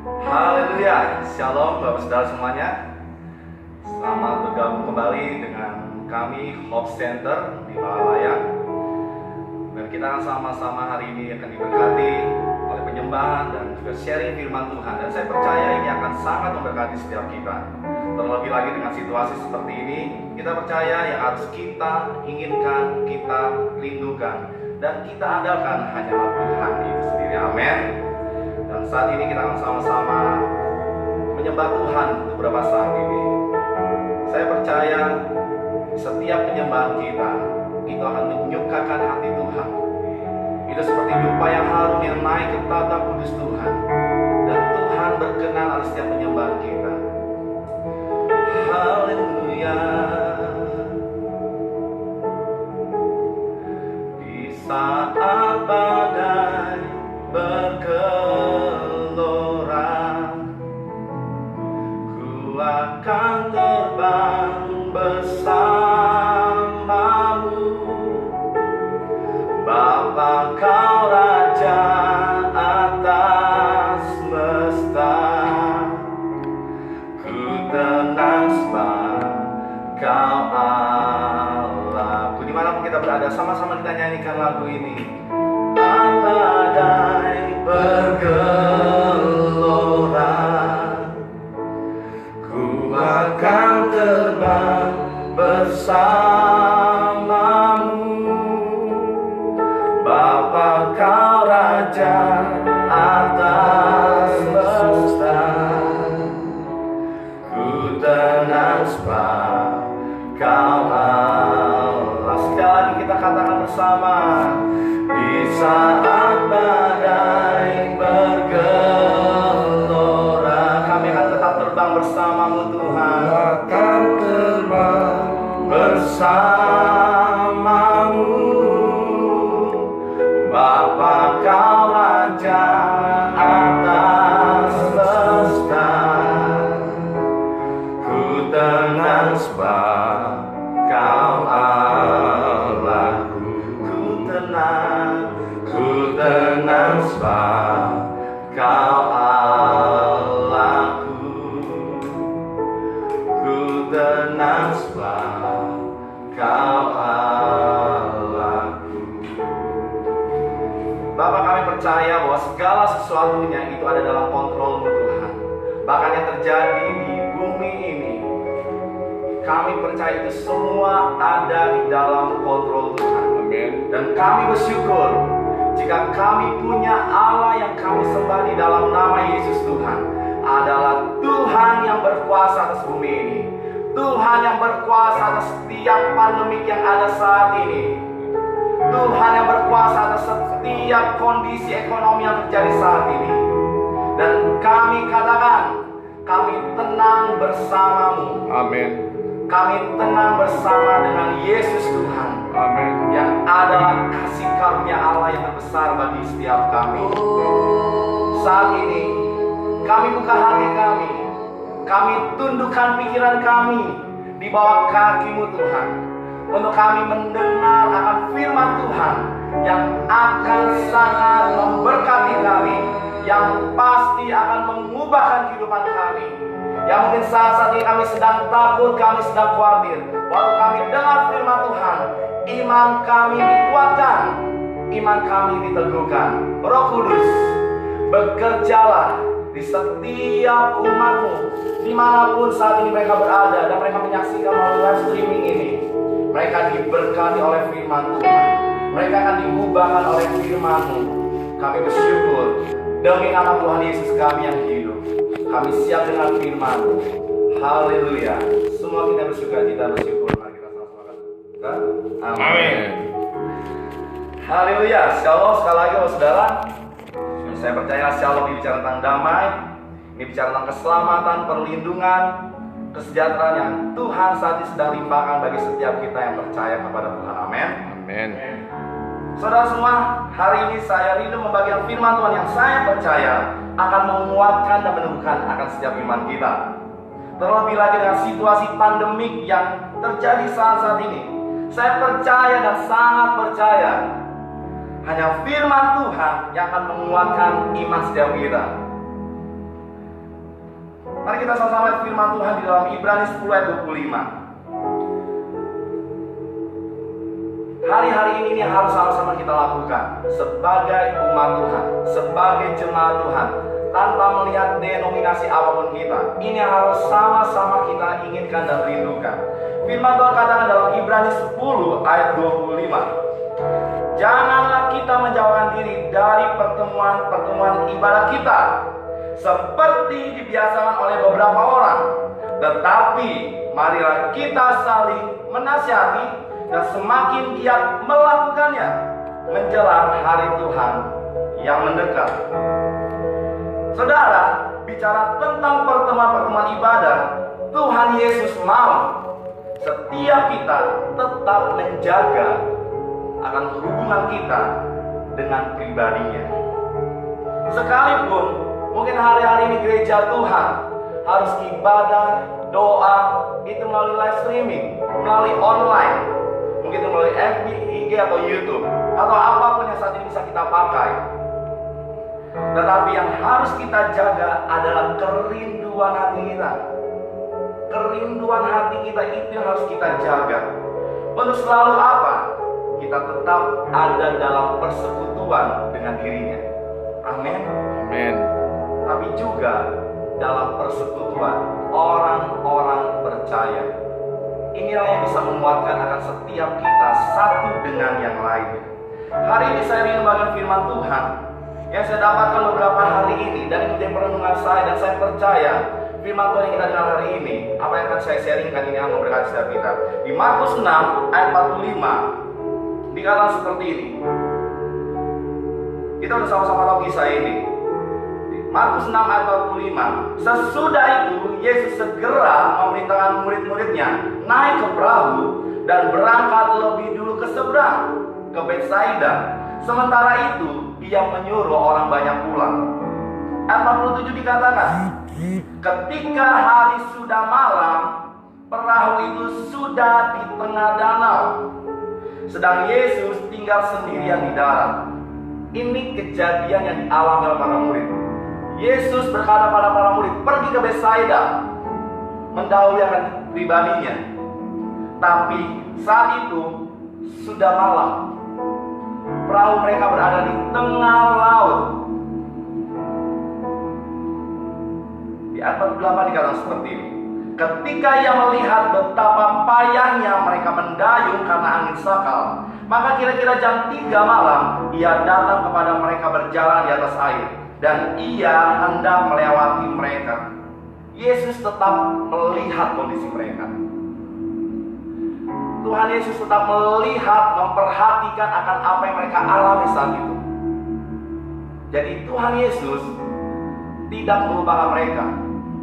Haleluya, Shalom Bapak Saudara semuanya. Selamat bergabung kembali dengan kami Hope Center di Malalaya. Dan kita akan sama-sama hari ini akan diberkati oleh penyembahan dan juga sharing firman Tuhan. Dan saya percaya ini akan sangat memberkati setiap kita. Terlebih lagi dengan situasi seperti ini, kita percaya yang harus kita inginkan, kita rindukan, dan kita andalkan hanyalah Tuhan itu sendiri. Amin. Dan saat ini kita akan sama-sama menyembah Tuhan untuk beberapa saat ini. Saya percaya setiap penyembahan kita itu akan menyukakan hati Tuhan. Itu seperti dupa yang harum yang naik ke tata kudus Tuhan. Dan Tuhan berkenan atas setiap penyembahan kita. Haleluya. Di saat badai bergelora, ku akan terbang bersamamu. Bapa, Kau Raja atas semesta, ku tenang sebab Kau Allah. Dimanapun kita berada, sama-sama kita nyanyikan lagu ini. Badai bergelora, ku akan terbang bersamamu. Bapa, Kau Raja atas semesta, ku tenang sebab Kau Allah. Sekali lagi kita katakan bersama. Di saat badai bergelora, kami akan tetap terbang bersamamu Tuhan. Akan terbang bersamamu. Bapa, Kau Raja atas semesta, ku tenang sebab Kau Allahku. Ku tenang sebab Kau Allahku. Ku tenang sebab Kau Allahku. Bapa, kami percaya bahwa segala sesuatunya itu ada dalam kontrol-Mu Tuhan. Bahkan yang terjadi di bumi ini, kami percaya itu semua ada di dalam kontrol Tuhan. Amin. Dan kami bersyukur jika kami punya Allah yang kami sembah di dalam nama Yesus Tuhan adalah Tuhan yang berkuasa atas bumi ini. Tuhan yang berkuasa atas setiap pandemik yang ada saat ini. Tuhan yang berkuasa atas setiap kondisi ekonomi yang terjadi saat ini. Dan kami katakan, kami tenang bersamamu. Amin. Kami tenang bersama dengan Yesus Tuhan. Amin. Yang adalah kasih karunia Allah yang terbesar bagi setiap kami. Saat ini kami buka hati kami. Kami tundukkan pikiran kami di bawah kaki-Mu Tuhan, untuk kami mendengar akan firman Tuhan yang akan sangat memberkati kami, yang pasti akan mengubahkan kehidupan kami. Yang mungkin saat ini kami sedang takut, kami sedang khawatir. Waktu kami dengar firman Tuhan, iman kami dikuatkan, iman kami diteguhkan. Roh Kudus, bekerjalah di setiap umat-Mu, dimanapun saat ini mereka berada dan mereka menyaksikan melalui live streaming ini. Mereka diberkati oleh firman Tuhan, mereka akan diubahkan oleh firman-Mu. Kami bersyukur demi nama Tuhan Yesus kami yang hidup. Kami siap dengan firman-Mu. Haleluya. Semua kita bersukacita bersyukur. Mari kita sama-sama katakan amin. Haleluya. Shalom sekali lagi saudara. Saya percaya shalom ini bicara tentang damai. Ini bicara tentang keselamatan, perlindungan, kesejahteraan yang Tuhan saat ini sedang limpahkan bagi setiap kita yang percaya kepada Tuhan. Amin. Amin. Saudara semua, hari ini saya rindu membagikan firman Tuhan yang saya percaya akan menguatkan dan meneguhkan akan setiap iman kita. Terlebih lagi dengan situasi pandemik yang terjadi saat ini, saya percaya dan sangat percaya hanya firman Tuhan yang akan menguatkan iman setiap kita. Mari kita sama-sama lihat firman Tuhan di dalam Ibrani 10 ayat 25. Hari-hari ini yang harus sama-sama kita lakukan sebagai umat Tuhan, sebagai jemaat Tuhan, tanpa melihat denominasi apapun kita. Ini yang harus sama-sama kita inginkan dan rindukan. Firman Tuhan katakan dalam Ibrani 10 ayat 25. Janganlah kita menjauhkan diri dari pertemuan-pertemuan ibadah kita, seperti dibiasakan oleh beberapa orang. Tetapi marilah kita saling menasihati dan semakin giat melakukannya menjelang hari Tuhan yang mendekat. Saudara, bicara tentang pertemuan-pertemuan ibadah, Tuhan Yesus mau setiap kita tetap menjaga akan hubungan kita dengan pribadinya. Sekalipun mungkin hari-hari ini gereja Tuhan harus ibadah, doa itu melalui live streaming, melalui online, mungkin melalui FB, IG atau YouTube, atau apapun yang saat ini bisa kita pakai. Tetapi yang harus kita jaga adalah kerinduan hati kita. Kerinduan hati kita itu yang harus kita jaga. Untuk selalu apa? Kita tetap ada dalam persekutuan dengan dirinya. Amin. Amin. Tapi juga dalam persekutuan orang-orang percaya. Inilah yang bisa menguatkan akan setiap kita satu dengan yang lain. Hari ini saya ingin membagikan firman Tuhan yang saya dapatkan beberapa hari ini dan menjadi perenungan saya, dan saya percaya firman Tuhan yang kita dengar hari ini, apa yang akan saya sharingkan ini akan memberkati setiap kita. Di Markus 6 ayat 45 dikatakan seperti ini. Kita udah sama-sama tahu kisah ini. Markus 6 ayat 45. Sesudah itu Yesus segera memerintahkan murid-muridnya naik ke perahu dan berangkat lebih dulu ke seberang, ke Betsaida. Sementara itu dia menyuruh orang banyak pulang. Ayat 47 dikatakan, ketika hari sudah malam, perahu itu sudah di tengah danau, sedang Yesus tinggal sendirian di darat. Ini kejadian yang dialami oleh para murid. Yesus berkata pada para murid, pergi ke Betsaida, mendahului akan pribadinya. Tapi saat itu sudah malam. Perahu mereka berada di tengah laut. Di ayat 48 dikatakan seperti ini. Ketika ia melihat betapa payahnya mereka mendayung karena angin sakal, maka kira-kira jam 3 malam ia datang kepada mereka berjalan di atas air, dan ia hendak melewati mereka. Yesus tetap melihat kondisi mereka. Tuhan Yesus tetap melihat, memperhatikan akan apa yang mereka alami saat itu. Jadi Tuhan Yesus tidak melupakan mereka.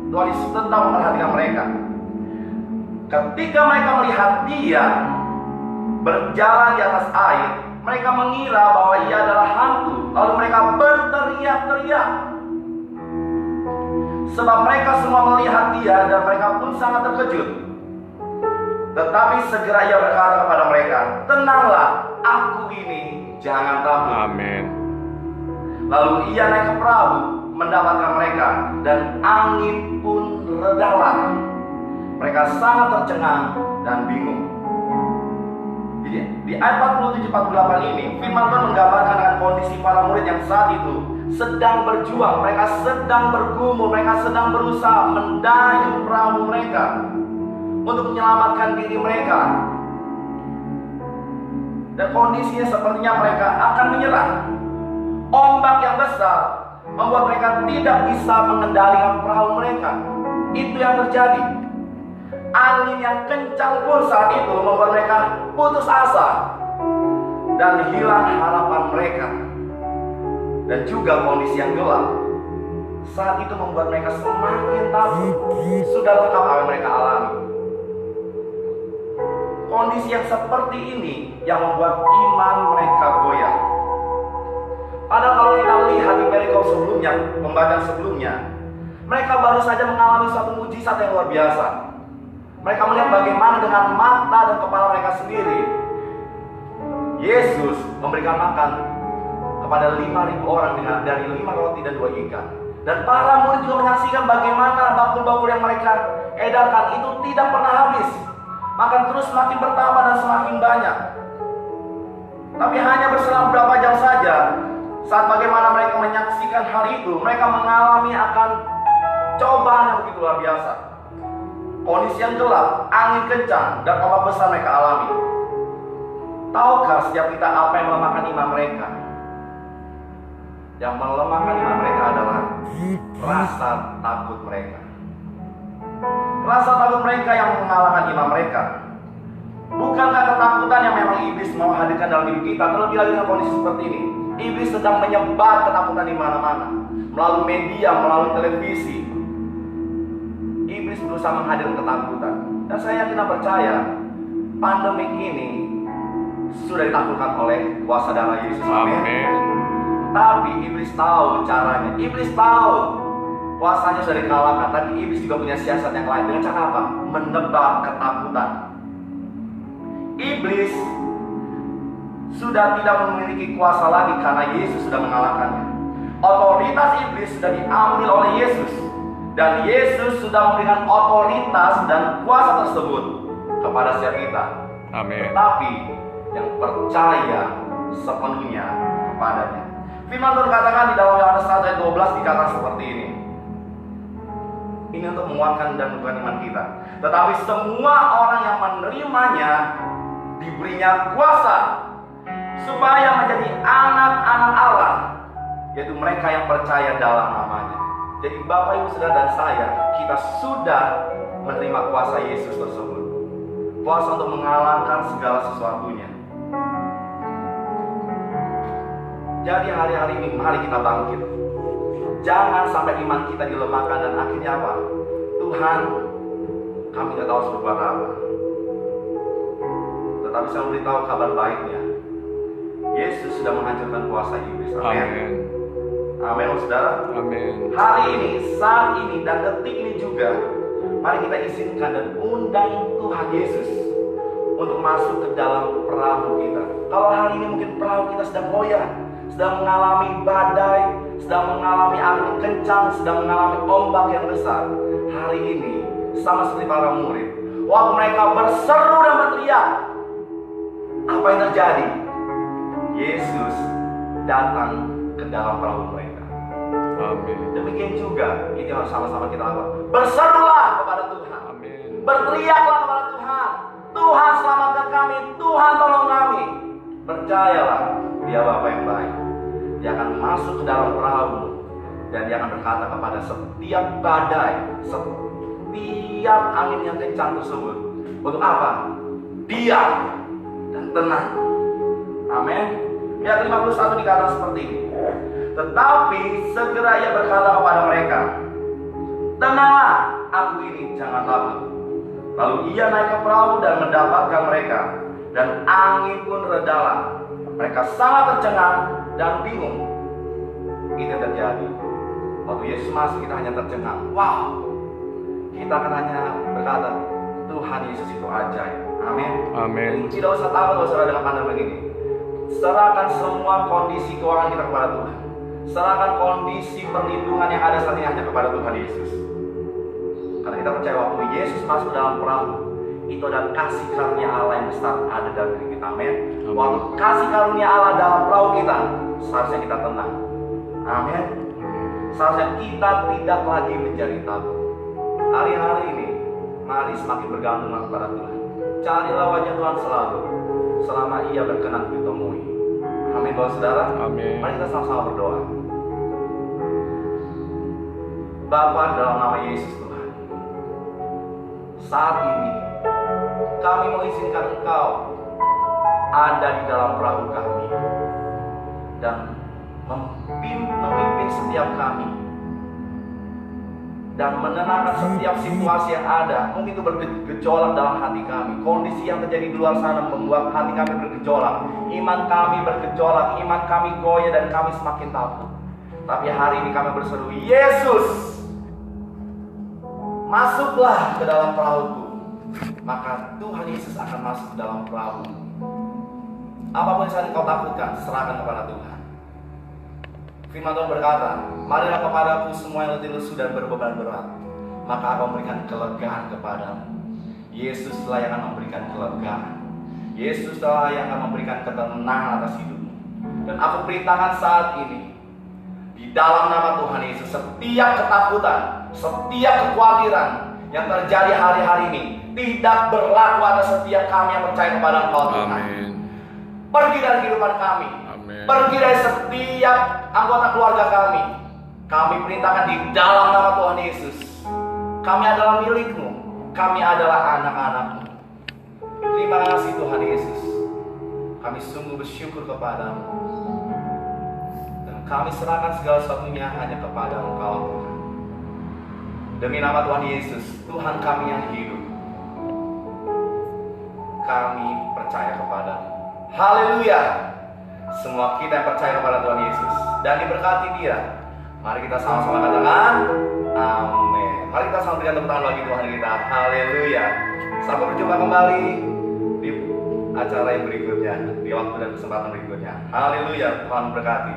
Tuhan Yesus tetap memperhatikan mereka. Ketika mereka melihat dia berjalan di atas air, mereka mengira bahwa ia adalah hantu. Lalu mereka berteriak-teriak. Sebab mereka semua melihat dia dan mereka pun sangat terkejut. Tetapi segera ia berkata kepada mereka, tenanglah, aku ini, jangan takut. Amin. Lalu ia naik ke perahu mendapatkan mereka, dan angin pun redalah. Mereka sangat tercengang dan bingung. Jadi di ayat 47-48 ini firman Tuhan menggambarkan dengan kondisi para murid yang saat itu sedang berjuang. Mereka sedang bergumul, mereka sedang berusaha mendayung perahu mereka untuk menyelamatkan diri mereka. Dan kondisinya sepertinya mereka akan menyerah. Ombak yang besar membuat mereka tidak bisa mengendalikan perahu mereka. Itu yang terjadi. Angin yang kencang pun saat itu membuat mereka putus asa dan hilang harapan mereka. Dan juga kondisi yang gelap saat itu membuat mereka semakin takut. Sudah lengkap apa yang mereka alami. Kondisi yang seperti ini yang membuat iman mereka goyah. Padahal kalau kita lihat di perikop sebelumnya, pembacaan sebelumnya, mereka baru saja mengalami suatu mujizat yang luar biasa. Mereka melihat bagaimana dengan mata dan kepala mereka sendiri Yesus memberikan makan kepada 5.000 orang dari 5 roti dan 2 ikan. Dan para murid juga menyaksikan bagaimana bakul-bakul yang mereka edarkan itu tidak pernah habis, makan terus semakin bertambah dan semakin banyak. Tapi hanya berselang beberapa jam saja, saat bagaimana mereka menyaksikan hal itu, mereka mengalami akan cobaan yang begitu luar biasa. Kondisi yang gelap, angin kencang, dan ombak besar mereka alami. Tahukah setiap kita apa yang melemahkan iman mereka? Yang melemahkan iman mereka adalah rasa takut mereka. Rasa takut mereka yang mengalahkan iman mereka. Bukankah ketakutan yang memang iblis mau hadirkan dalam hidup kita? Terlebih lagi dengan kondisi seperti ini, iblis sedang menyebar ketakutan di mana-mana, melalui media, melalui televisi. Iblis berusaha menghadirkan ketakutan. Dan saya yakin dan percaya, pandemi ini sudah ditaklukkan oleh kuasa darah Yesus. Amin. Tapi iblis tahu caranya. Iblis tahu kuasanya sudah dikalahkan. Tapi iblis juga punya siasat yang lain. Dengan cara apa? Menebar ketakutan. Iblis sudah tidak memiliki kuasa lagi karena Yesus sudah mengalahkannya. Otoritas iblis sudah diambil oleh Yesus. Dan Yesus sudah memberikan otoritas dan kuasa tersebut kepada setiap kita. Amin. Tetapi yang percaya sepenuhnya kepadanya. Firman Tuhan katakan di dalam Yohanes 1 ayat 12 dikatakan seperti ini. Ini untuk menguatkan dan menguatkan iman kita. Tetapi semua orang yang menerimanya diberinya kuasa supaya menjadi anak-anak Allah, yaitu mereka yang percaya dalam namanya. Jadi Bapak, Ibu, Saudara, dan saya, kita sudah menerima kuasa Yesus tersebut. Kuasa untuk mengalahkan segala sesuatunya. Jadi hari-hari ini mari kita bangkit. Jangan sampai iman kita dilemahkan dan akhirnya apa? Tuhan, kami tidak tahu harus berbuat apa. Tetapi saya memberitahu kabar baiknya. Yesus sudah menghancurkan kuasa iblis. Amin. Amin, saudara. Amin. Hari ini, saat ini, dan detik ini juga, mari kita izinkan dan undang Tuhan Yesus untuk masuk ke dalam perahu kita. Kalau hari ini mungkin perahu kita sedang goyah, sedang mengalami badai, sedang mengalami angin kencang, sedang mengalami ombak yang besar. Hari ini, sama seperti para murid, waktu mereka berseru dan berteriak, apa yang terjadi? Yesus datang ke dalam perahu mereka. Amin. Demikian juga, ini harus sama-sama kita lakukan. Berserulah kepada Tuhan. Amin. Berteriaklah kepada Tuhan. Tuhan selamatkan kami, Tuhan tolong kami. Percayalah, Dia Bapa yang baik. Dia akan masuk ke dalam perahu dan Dia akan berkata kepada setiap badai, setiap angin yang kencang tersebut, untuk apa? Diam dan tenang. Amin. Ayat 51 dikatakan seperti ini. Tetapi segera Ia berkata kepada mereka, tenanglah, aku ini, jangan takut. Lalu Ia naik ke perahu dan mendapatkan mereka, dan angin pun redalah. Mereka sangat tercengang dan bingung. Itu yang terjadi. Waktu Yesus masuk, kita hanya tercengang. Wow, kita akan hanya berkata, Tuhan Yesus itu ajaib. Amin. Amin. Tidak usah takut saudara dengan pandang begini. Serahkan semua kondisi keuangan kita kepada Tuhan. Serahkan kondisi perlindungan yang ada saat ini hanya kepada Tuhan Yesus. Karena kita percaya waktu Yesus masuk dalam perahu, itu adalah kasih karunia Allah yang besar ada dalam diri kita. Amin. Waktu kasih karunia Allah dalam perahu kita, seharusnya kita tenang. Amin. Seharusnya kita tidak lagi menjadi takut. Hari-hari ini, mari semakin bergantung kepada Tuhan. Carilah wajah Tuhan selalu, selama Ia berkenan ditemui. Amin, Bapak Saudara. Amin. Mari kita sama-sama berdoa. Bapa, dalam nama Yesus Tuhan, saat ini kami mengizinkan Engkau ada di dalam perahu kami dan memimpin setiap kami dan menenangkan setiap situasi yang ada. Mungkin itu bergejolak dalam hati kami. Kondisi yang terjadi di luar sana membuat hati kami bergejolak, iman kami bergejolak, iman kami goyah dan kami semakin takut. Tapi hari ini kami berseru, Yesus, masuklah ke dalam perahuku. Maka Tuhan Yesus akan masuk ke dalam perahu. Apapun yang saat kau takutkan, serahkan kepada Tuhan. Firman Tuhan berkata, marilah kepadaku semua yang letih lesu dan berbeban berat, maka aku memberikan kelegaan kepadamu. Yesuslah yang akan memberikan kelegaan. Yesuslah yang akan memberikan ketenangan atas hidupmu. Dan aku perintahkan saat ini, di dalam nama Tuhan Yesus, setiap ketakutan, setiap kekhawatiran yang terjadi hari-hari ini tidak berlaku atas setiap kami yang percaya kepada Engkau Tuhan. Amin. Pergi dari kehidupan kami. Amin. Pergi dari setiap anggota keluarga kami. Kami perintahkan di dalam nama Tuhan Yesus. Kami adalah milik-Mu. Kami adalah anak-anak-Mu. Terima kasih Tuhan Yesus. Kami sungguh bersyukur kepada-Mu. Dan kami serahkan segala sesuatunya hanya kepada Engkau Tuhan. Demi nama Tuhan Yesus, Tuhan kami yang hidup, kami percaya kepada-Mu. Haleluya. Semua kita yang percaya kepada Tuhan Yesus dan diberkati Dia, mari kita sama-sama katakan amin. Mari kita sama berikan tepuk tangan bagi Tuhan kita. Haleluya. Sampai berjumpa kembali di acara yang berikutnya, di waktu dan kesempatan berikutnya. Haleluya. Tuhan berkati.